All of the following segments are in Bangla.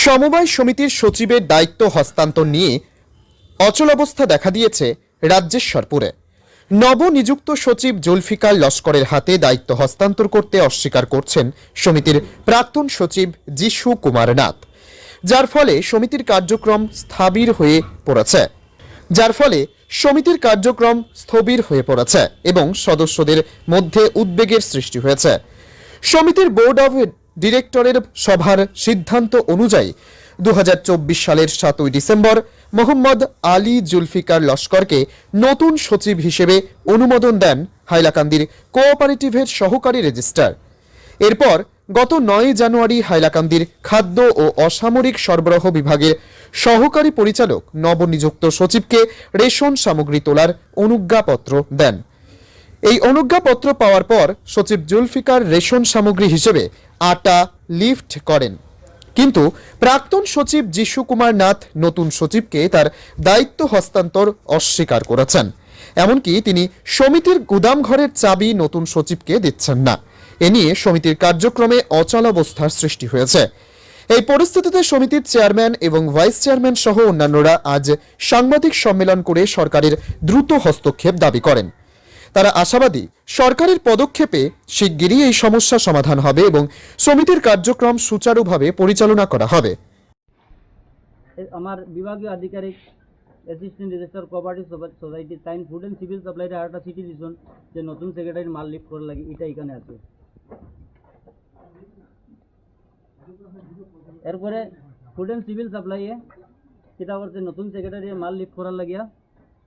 সমবায় সমিতির সচিবের দায়িত্ব হস্তান্তর নিয়ে অচলাবস্থা দেখা দিয়েছে রাজ্যেশ্বরপুরে। নবনিযুক্ত সচিব জুলফিকার লস্করের হাতে দায়িত্ব হস্তান্তর করতে অস্বীকার করছেন সমিতির প্রাক্তন সচিব যিশু কুমার নাথ, যার ফলে সমিতির কার্যক্রম স্থবির হয়ে পড়েছে এবং সদস্যদের মধ্যে উদ্বেগের সৃষ্টি হয়েছে। সমিতির বোর্ড অব ডিরেক্টরের সভার সিদ্ধান্ত অনুযায়ী 2024 সালের 7 ডিসেম্বর মোহাম্মদ আলী জুলফিকার লস্করকে নতুন সচিব হিসেবে অনুমোদন দেন হাইলাকান্দির কোঅপারেটিভের সহকারী রেজিস্ট্রার। এরপর গত 9 জানুয়ারি হাইলাকান্দির খাদ্য ও অসামরিক সরবরাহ বিভাগের সহকারী পরিচালক নবনিযুক্ত সচিবকে রেশন সামগ্রী তোলার অনুজ্ঞাপত্র দেন। এই অনুজ্ঞাপত্র পাওয়ার পর সচিব জুলফিকার রেশন সামগ্রী হিসেবে আটা লিফট করেন, কিন্তু প্রাক্তন সচিব যিশু কুমার নাথ নতুন সচিবকে তার দায়িত্ব হস্তান্তর অস্বীকার করেছেন। এমনকি তিনি সমিতির গুদামঘরের চাবি নতুন সচিবকে দিচ্ছেন না। এ নিয়ে সমিতির কার্যক্রমে অচলাবস্থার সৃষ্টি হয়েছে। এই পরিস্থিতিতে সমিতির চেয়ারম্যান এবং ভাইস চেয়ারম্যান সহ অন্যান্যরা আজ সাংবাদিক সম্মেলন করে সরকারের দ্রুত হস্তক্ষেপ দাবি করেন। তারা আশাবাদী সরকারের পদক্ষেপে শিগগিরই এই সমস্যা সমাধান হবে এবং সমিতির কার্যক্রম সুচারুভাবে পরিচালনা করা হবে। আমার বিভাগীয় আধিকারিক অ্যাসিস্ট্যান্ট রেজিস্ট্রার কোঅপারেটিভ সোসাইটি তাইন ফুড অ্যান্ড সিভিল সাপ্লাইতে আরেকটা চিঠি দিয়েছেন যে নতুন সেক্রেটারি মাল লিফট করার লাগে, এটা এখানে আছে। এরপরে ফুড অ্যান্ড সিভিল সাপ্লাইয়ে যেটা করছে নতুন সেক্রেটারি মাল লিফট করার লাগিয়া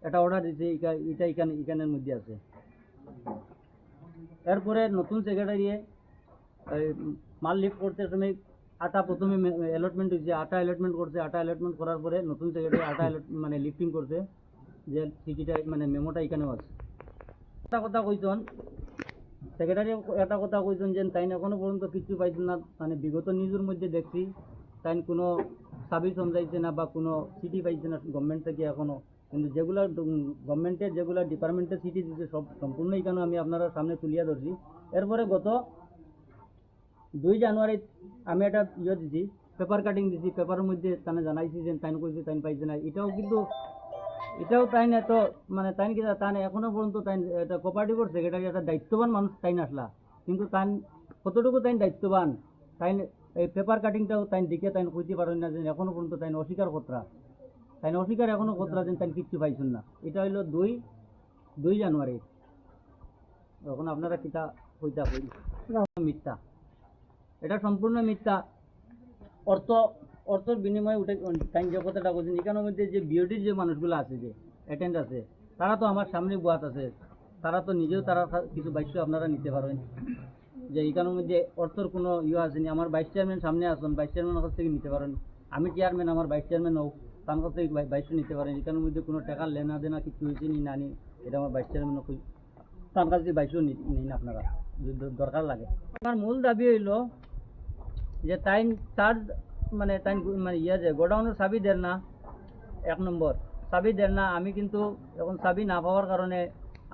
একটা অর্ডার দিচ্ছে, এটা এখানের মধ্যে আছে। এরপরে নতুন সেক্রেটারি মাল লিফট করতে সময় আটা প্রথমে অ্যালটমেন্ট হয়েছে, আটা অ্যালটমেন্ট করছে, আটা অ্যালটমেন্ট করার পরে নতুন সেক্রেটারি আটা মানে লিফটিং করছে, যে চিঠিটা মানে মেমোটা এখানেও আছে। একটা কথা কইছেন সেক্রেটারি, একটা কথা কইছেন যে তাই এখনো পর্যন্ত কিছু পাইছেন না, মানে বিগত নিউজের মধ্যে দেখছি তাই কোনো সাবি সমঝাইছে না বা কোনো চিঠি পাইছে না গভর্নমেন্ট থেকে এখনো। কিন্তু যেগুলো গভর্নমেন্টের যেগুলো ডিপার্টমেন্টের চিঠি দিচ্ছে সব সম্পূর্ণ এখানে আমি আপনারা সামনে তুলিয়া ধরছি। এরপরে গত 2 জানুয়ারি আমি একটা দিছি, পেপার কাটিং দিছি, পেপারের মধ্যে তানে জানাইছি যে তাইন কইছে তাইন পাইছে না। এটাও তাইন এত মানে তাইন কি তান এখনো পর্যন্ত তাইন এটা কোঅপারেটিভের সেক্রেটারি একটা দায়িত্ববান মানুষ তাইন আসলা, কিন্তু তাইন কতটুকু তাইন দায়িত্ববান তাইন এই পেপার কাটিংটাও তাইন দিকে তাইন কইতে পারেন না যে এখনো পর্যন্ত তাইন অস্বীকার এখনো কতরা যেন তাইন কিচ্ছু পাইছেন না। এটা হইল 2 জানুয়ারি। এখন আপনারা কিতা কইতা কই মিথ্যা, এটা সম্পূর্ণ মিথ্যা। অর্থের বিনিময়ে উঠে তাই যে কথাটা বলছেন এখানের মধ্যে যে বিওডির যে মানুষগুলো আছে, যে অ্যাটেন্ড আছে, তারা তো আমার সামনে বুয়াত আছে, তারা তো নিজেও তারা কিছু বাক্য আপনারা নিতে পারেন যে এখানের মধ্যে অর্থের কোনো আসেনি। আমার ভাইস চেয়ারম্যান সামনে আসুন, ভাইস চেয়ারম্যানের কাছ থেকে নিতে পারেন। আমি চেয়ারম্যান, আমার ভাইস চেয়ারম্যান হোক, তার কাছ থেকে বাইশটা নিতে পারেন। এখানের মধ্যে কোনো টাকা লেনা দেনা কিছু হয়েছে নি না নি, এটা আমার ভাইস চেয়ারম্যান তার কাছ থেকে বাইশও নিন আপনারা দরকার লাগে। আমার মূল দাবি হইল যে তাই তার মানে তাই মানে যে গোডাউনের চাবি দেন না, 1 নম্বর চাবি দেন না। আমি কিন্তু এখন চাবি না পাওয়ার কারণে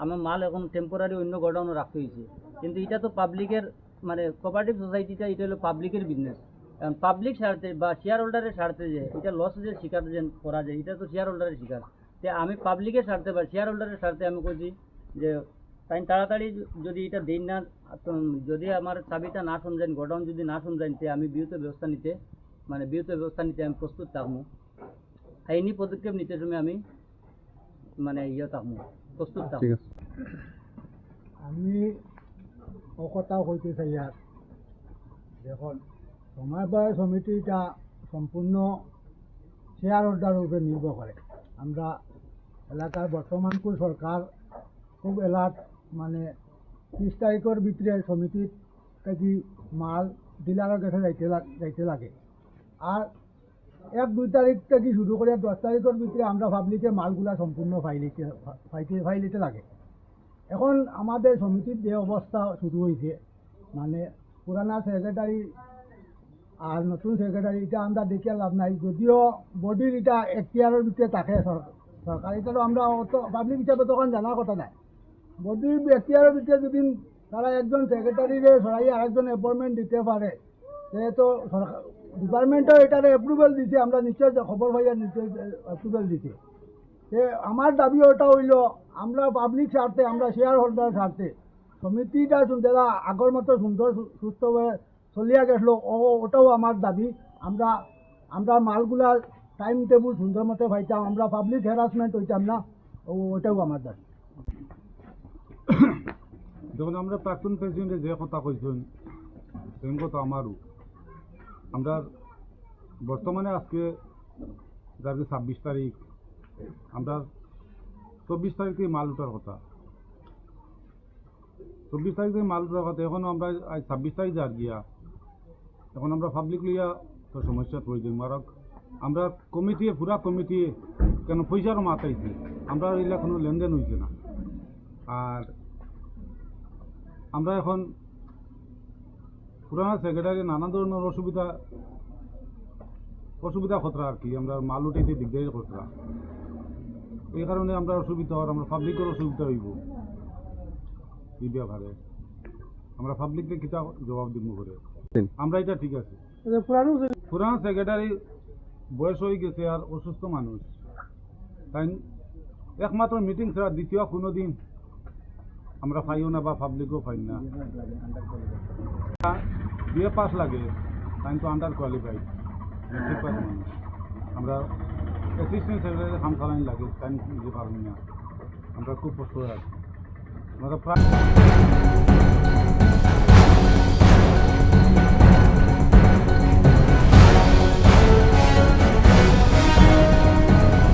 আমার মাল এখন টেম্পোরারি অন্য গোডাউনে রাখতে হয়েছে। কিন্তু এটা তো পাবলিকের মানে কোঅপারেটিভ সোসাইটিটা এটা হলো পাবলিকের বিজনেস। কারণ পাবলিক স্বার্থে বা শেয়ার হোল্ডারের স্বার্থে যে এটা লস যে শিকার যে করা যায়, এটা তো শেয়ার হোল্ডারের শিকার। তো আমি পাবলিকের স্বার্থে বা শেয়ার হোল্ডারের স্বার্থে আমি কইছি যে তাই তাড়াতাড়ি যদি এটা দিন না, যদি আমার চাবিটা না সমঝেন, গোডাউন যদি না সমঝেন, তে আমি বিরত ব্যবস্থা নিতে আমি প্রস্তুত থাকবো। আইনি পদক্ষেপ নিতে সময় আমি মানে প্রস্তুত থাকবো। আমি কথা কইতে চাই আর দেখুন, সমবায় সমিতিটা সম্পূর্ণ শেয়ার হোল্ডারের উপরে নির্ভর করে। আমরা এলাকার বর্তমান সরকার খুব এলার্ট, মানে 30 তারিখের ভিতরে সমিতির থেকে মাল ডিলারের কাছে যাইতে লাগে। আর 1-2 তারিখ থেকে শুরু করে 10 তারিখের ভিতরে আমরা পাবলিকে মালগুলা সম্পূর্ণ ফাইলিতে লাগে। এখন আমাদের সমিতির যে অবস্থা শুরু হয়েছে, মানে পুরানা সেক্রেটারি আর নতুন সেক্রেটারি, এটা আমরা দেখে লাভ নাই। যদিও বডির এটা এখতিয়ারের ভিতরে থাকে সরকার, এটা তো আমরা অত পাবলিক হিসাবে তখন জানার কথা নাই। বডির এখতিয়ারের ভিতরে যদি তারা একজন সেক্রেটারিরে সরাই আরেকজন অ্যাপয়েন্টমেন্ট দিতে পারে, সে তো ডিপার্টমেন্টও এটারে অ্যাপ্রুভেল দিছে, আমরা নিশ্চয় খবর পাইয়া নিশ্চয় অ্যাপ্রুভেল দিছে। আমার দাবি ওটা হইল আমরা পাবলিক স্বার্থে, আমরা শেয়ার হোল্ডার স্বার্থে সমিতিটা যারা আগের মতো সুন্দর সুস্থভাবে চলিয়া গেছিল, ওটাও আমার দাবি। আমরা আমরা মালগুলা টাইম টেবিল সুন্দর মতো পাইতাম, আমরা পাবলিক হ্যারাসমেন্ট হইতাম না, ওটাও আমার দাবি। যখন আমরা প্রাক্তন প্রেসিডেন্টে যে কথা কইছেন সেম কথা আমারও। আমরা বর্তমানে আজকে যার 26 তারিখ, আমরা 24 তারিখে মাল উঠার কথা, 24 তারিখে মাল উঠার কথা। এখন আমরা আজ 26 তারিখ যার গিয়া, এখন আমরা পাবলিক লইয়া তো সমস্যা হয়ে যাই মারক। আমরা কমিটি পুরা কমিটি কেন পয়সারও মাথাইছি, আমরা এগুলা কোনো লেনদেন হয়েছে না। আর আমরা এখন পুরানা সেক্রেটারি নানা ধরনের অসুবিধা খতরা আর কি, আমরা মাল উঠাইতে দিকদারি খতরা, এই কারণে আমরা অসুবিধা হওয়ার, আমরা পাবলিকের অসুবিধা হইব এই ব্যাপারে। আমরা পাবলিককে কিতা জবাব দিব করে, আমরা এটা ঠিক আছে। পুরানা সেক্রেটারি বয়স হয়ে গেছে আর অসুস্থ মানুষ, তাই একমাত্র মিটিং ছাড়া দ্বিতীয় কোনো দিন আমরা পাইও না বা পাবলিকও পাই না। বিএ পাস লাগে, তাই তো আন্ডার কোয়ালিফাইড মেট্রিক পাস মানুষ। আমরা অ্যাসিস্ট্যান্ট সেক্রেটারি কাম চালানি লাগে, তাই নিজে পারবো না। আমরা খুব কষ্ট হয়ে আছি। আমরা প্রায়